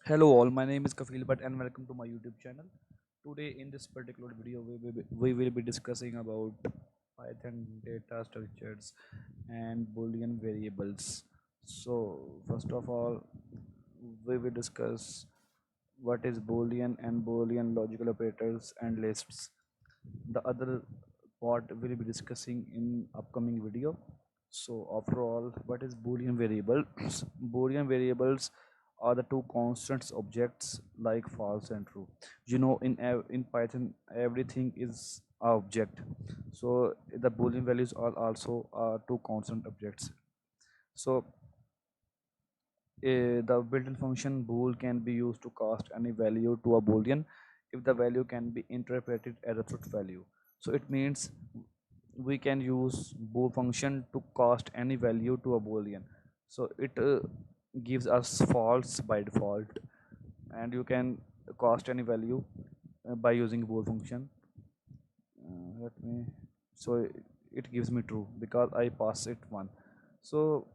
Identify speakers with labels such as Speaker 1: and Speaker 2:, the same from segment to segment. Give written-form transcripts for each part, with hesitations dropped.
Speaker 1: Hello all, my name is Kafil Bhatt and welcome to my YouTube channel. Today in this particular video we will be discussing about Python data structures and Boolean variables. So first of all we will discuss what is Boolean and Boolean logical operators and lists. The other part we'll be discussing in upcoming video. So after all, what is Boolean variables? Boolean variables are the two constants objects like false and true. In Python everything is a object. So the Boolean values are also two constant objects. So the built-in function bool can be used to cast any value to a boolean if the value can be interpreted as a truth value. So it means we can use bool function to cast any value to a boolean. So it gives us false by default, and you can cast any value by using bool function. Let me so it gives me true because I pass it 1. So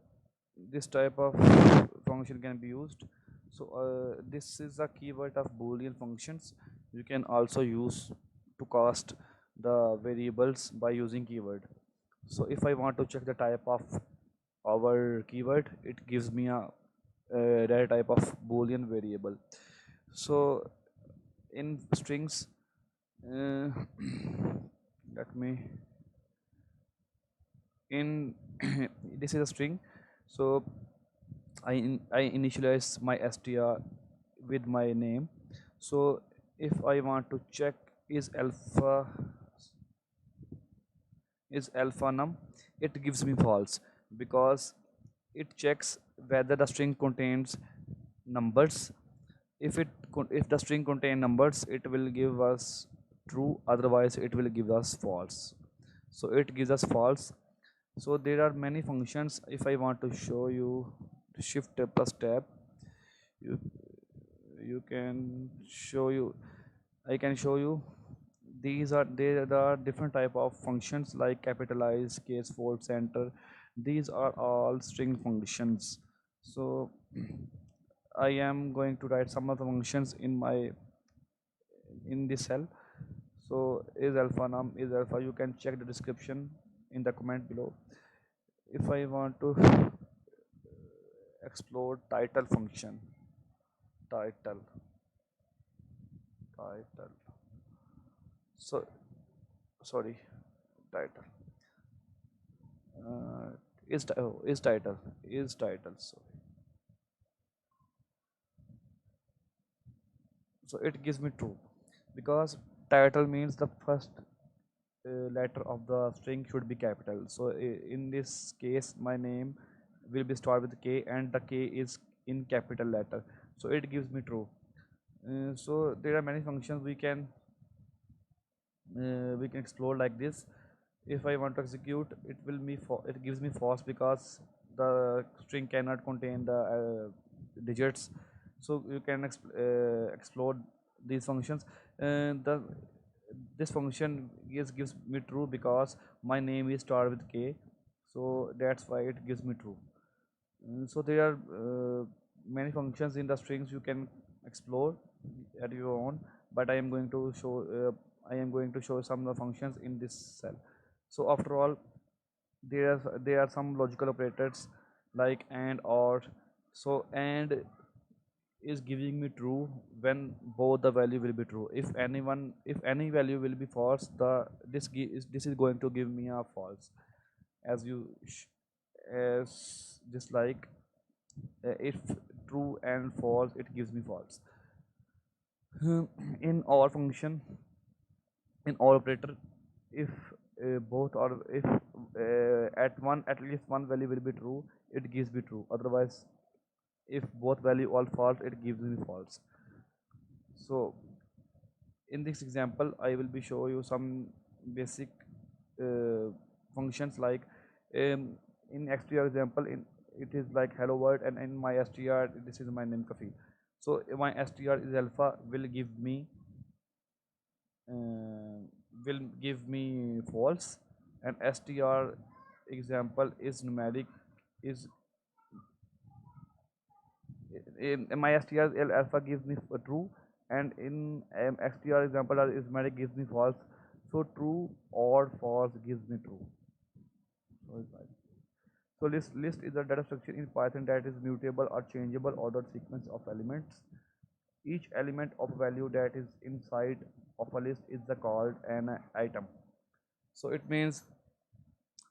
Speaker 1: this type of function can be used. So this is a keyword of Boolean functions. You can also use to cast the variables by using keyword. So if I want to check the type of our keyword, it gives me a data type of Boolean variable. So in strings, uh, let me in this is a string. So I initialize my str with my name. So if I want to check is alpha num, it gives me false because it checks whether the string contains numbers. If the string contain numbers, it will give us true, otherwise it will give us false. So it gives us false. So there are many functions. If I want to show you, shift plus tab, you you can show you I can show you. There are different type of functions like capitalize, case, fold, center. These are all string functions. So I am going to write some of the functions in this cell. So is alpha num is alpha, you can check the description in the comment below. If I want to explore title function, title title so sorry title is title, sorry. So it gives me true because title means the first letter of the string should be capital. So in this case my name will be started with k and the k is in capital letter, so it gives me true. So there are many functions we can explore like this. If I want to execute, it gives me false because the string cannot contain the digits. So you can explore these functions. The This function gives me true because my name is started with k, so that's why it gives me true. So there are many functions in the strings you can explore at your own, but I am going to show some of the functions in this cell. So after all, there are some logical operators like and or. So and is giving me true when both the value will be true. If any value will be false, this is going to give me a false. As you as just like if true and false, it gives me false. In or function, in or operator, if both or if at least one value will be true, it gives me true, otherwise if both value all false, it gives me false. So in this example I will be show you some basic uh, functions like in str example, in it is like hello world, and in my str this is my name Kafil. So my str is alpha uh, will give me false, and str example is numeric is in my str alpha gives me true, and in xtr example arithmetic gives me false. So true or false gives me true. So it's like, so list is a data structure in Python that is mutable or changeable ordered sequence of elements. Each element of value that is inside of a list is the called an item. So it means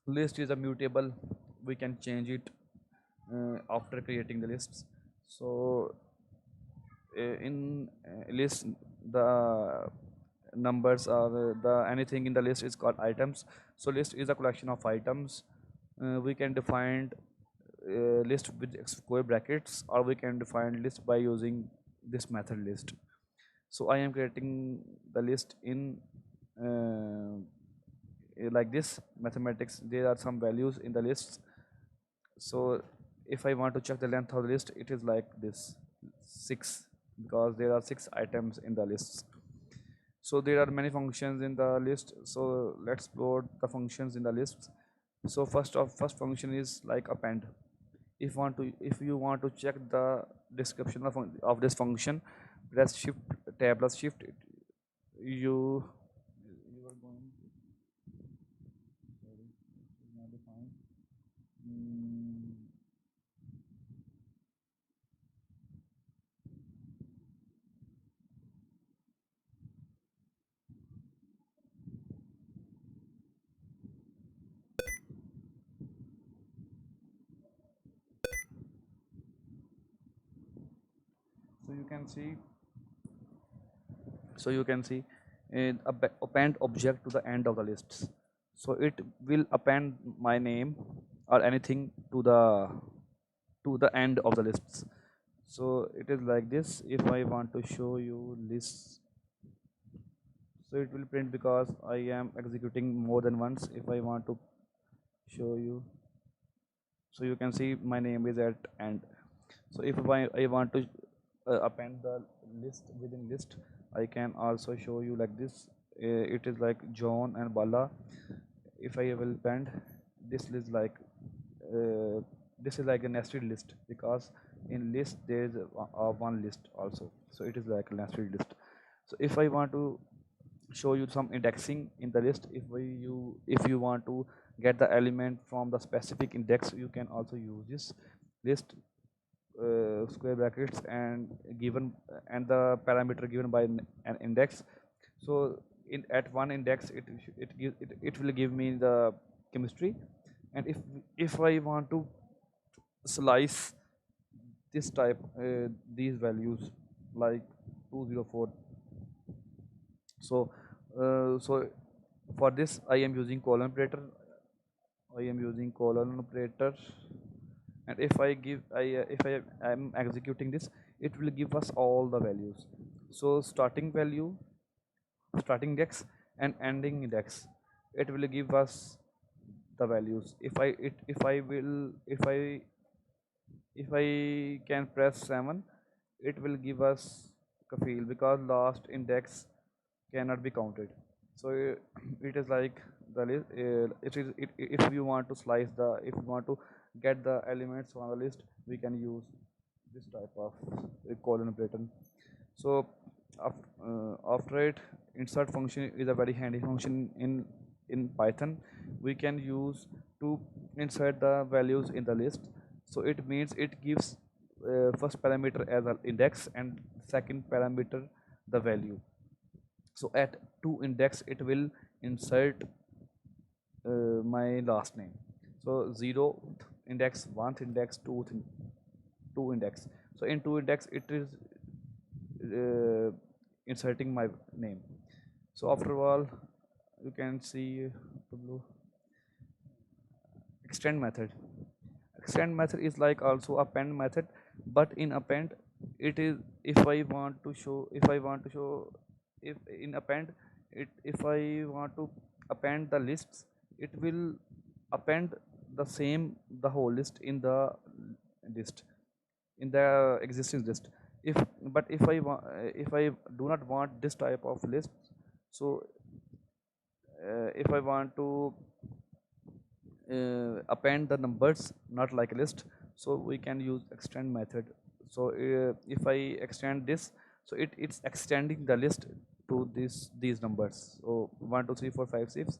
Speaker 1: list is a mutable, we can change it after creating the lists. So in list, the numbers or the anything in the list is called items. So list is a collection of items. We can define list with square brackets, or we can define list by using this method list. So I am creating the list in like this mathematics. There are some values in the lists. So if I want to check the length of the list, it is like this 6, because there are 6 items in the lists. So there are many functions in the list. So let's plot the functions in the list. So first function is like append. If you want to check the description of this function, press shift tab plus shift. You you are going to, sorry, this is not defined. Mm, so you can see append object to the end of the lists. So it will append my name or anything to the end of the lists. So it is like this. If I want to show you lists, so it will print because I am executing more than once. If I want to show you, so you can see my name is at end. So if I want to append the list within list, I can also show you like this. It is like John and Bala. If I will append this list like uh, this is like a nested list, because in list there is one list also. So it is like a nested list. So if I want to show you some indexing in the list, if you want to get the element from the specific index, you can also use this list square brackets and given and the parameter given by an index. So in at one index it will give me the chemistry. And if I want to slice this type these values like 204, so for this I am using colon operator. I am using colon operator, and if I am executing this, it will give us all the values. So starting value, starting index and ending index, it will give us the values. If I can press 7, it will give us Kafil, because last index cannot be counted. So it is like the list. If you want to slice the, if you want to get the elements on the list, we can use this type of colon operator. So after it, insert function is a very handy function in Python. We can use to insert the values in the list. So it means it gives first parameter as an index and second parameter the value. So at to index it will insert my last name. So 0 index, 1 index, 2 index. So in 2 index it is inserting my name. So after all, you can see the blue extend method. Extend method is like also append method, but in append it is, if I want to show, if in append it, if I want to append the lists, it will append the same, the whole list in the list, in the existing list. If but if I do not want this type of list, so if I want to append the numbers not like a list, so we can use extend method. So if I extend this, so it's extending the list to these numbers. So 1 2 3 4 5 6,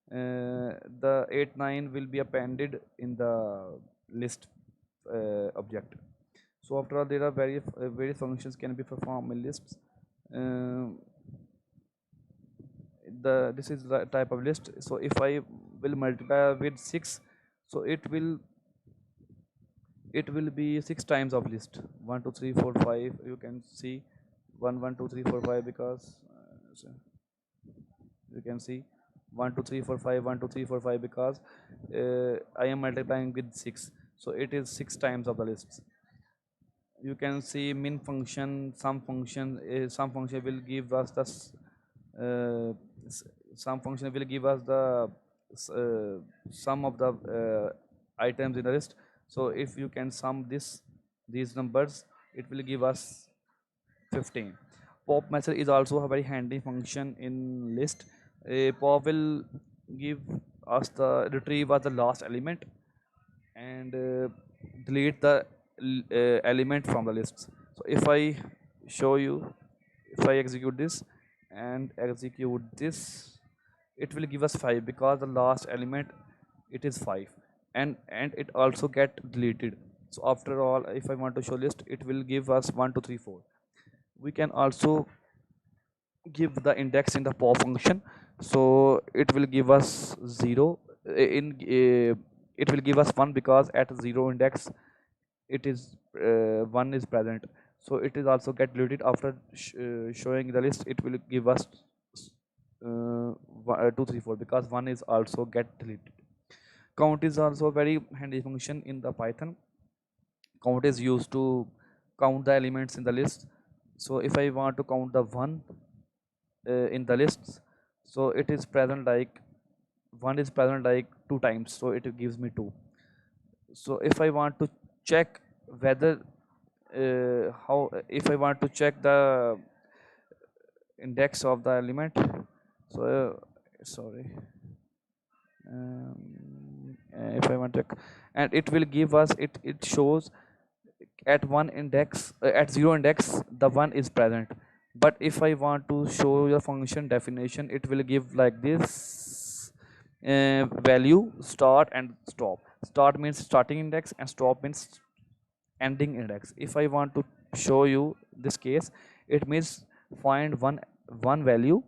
Speaker 1: the 8 9 will be appended in the list object. So after all, there are various functions can be performed in lists. Um the This is the type of list. So if I will multiply with 6, so it will be 6 times of list. 1 2 3 4 5, you can see 1 1 2 3 4 5, because so you can see 1 2 3 4 5 1 2 3 4 5, because I am multiplying with 6, so it is 6 times of the lists. You can see min function, some function will give us the uh, some function will give us the sum of the items in the list. So if you can sum these numbers, it will give us 15. Pop method is also a very handy function in list. A pop will give us the retrieve as the last element, and delete the element from the lists. So if I show you, if I execute this and execute this, it will give us 5, because the last element, it is 5, and it also get deleted. So after all, if I want to show list, it will give us 1 2 3 4. We can also give the index in the pop function. So it will give us 0 in it will give us 1, because at 0 index, it is 1 is present. So it is also get deleted after showing the list. It will give us 2 3 4, because 1 is also get deleted. Count is also a very handy function in the Python. Count is used to count the elements in the list. So if I want to count the 1 in the lists, so it is present like 1 is present like 2 times, so it gives me 2. So if I want to check whether how if I want to check the index of the element, so sorry, if I want to check, and it will give us, it shows at 1 index, at 0 index, the 1 is present. But if I want to show your function definition, it will give like this, value start and stop. Start means starting index, and stop means ending index. If I want to show you this case, it means find one value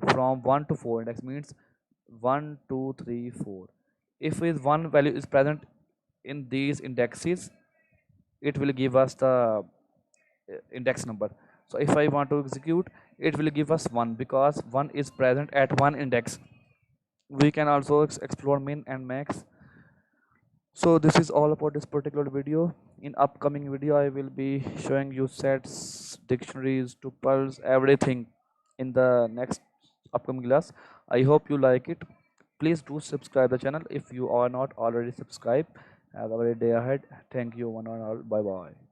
Speaker 1: from 1 to 4 index, means 1 2 3 4. If is one value is present in these indexes, it will give us the index number. So if I want to execute, it will give us 1, because 1 is present at one index. We can also explore min and max. So this is all about this particular video. In upcoming video, I will be showing you sets, dictionaries, tuples, everything in the next upcoming class. I hope you like it. Please do subscribe the channel if you are not already subscribed. Have a great day ahead. Thank you one and all. Bye bye.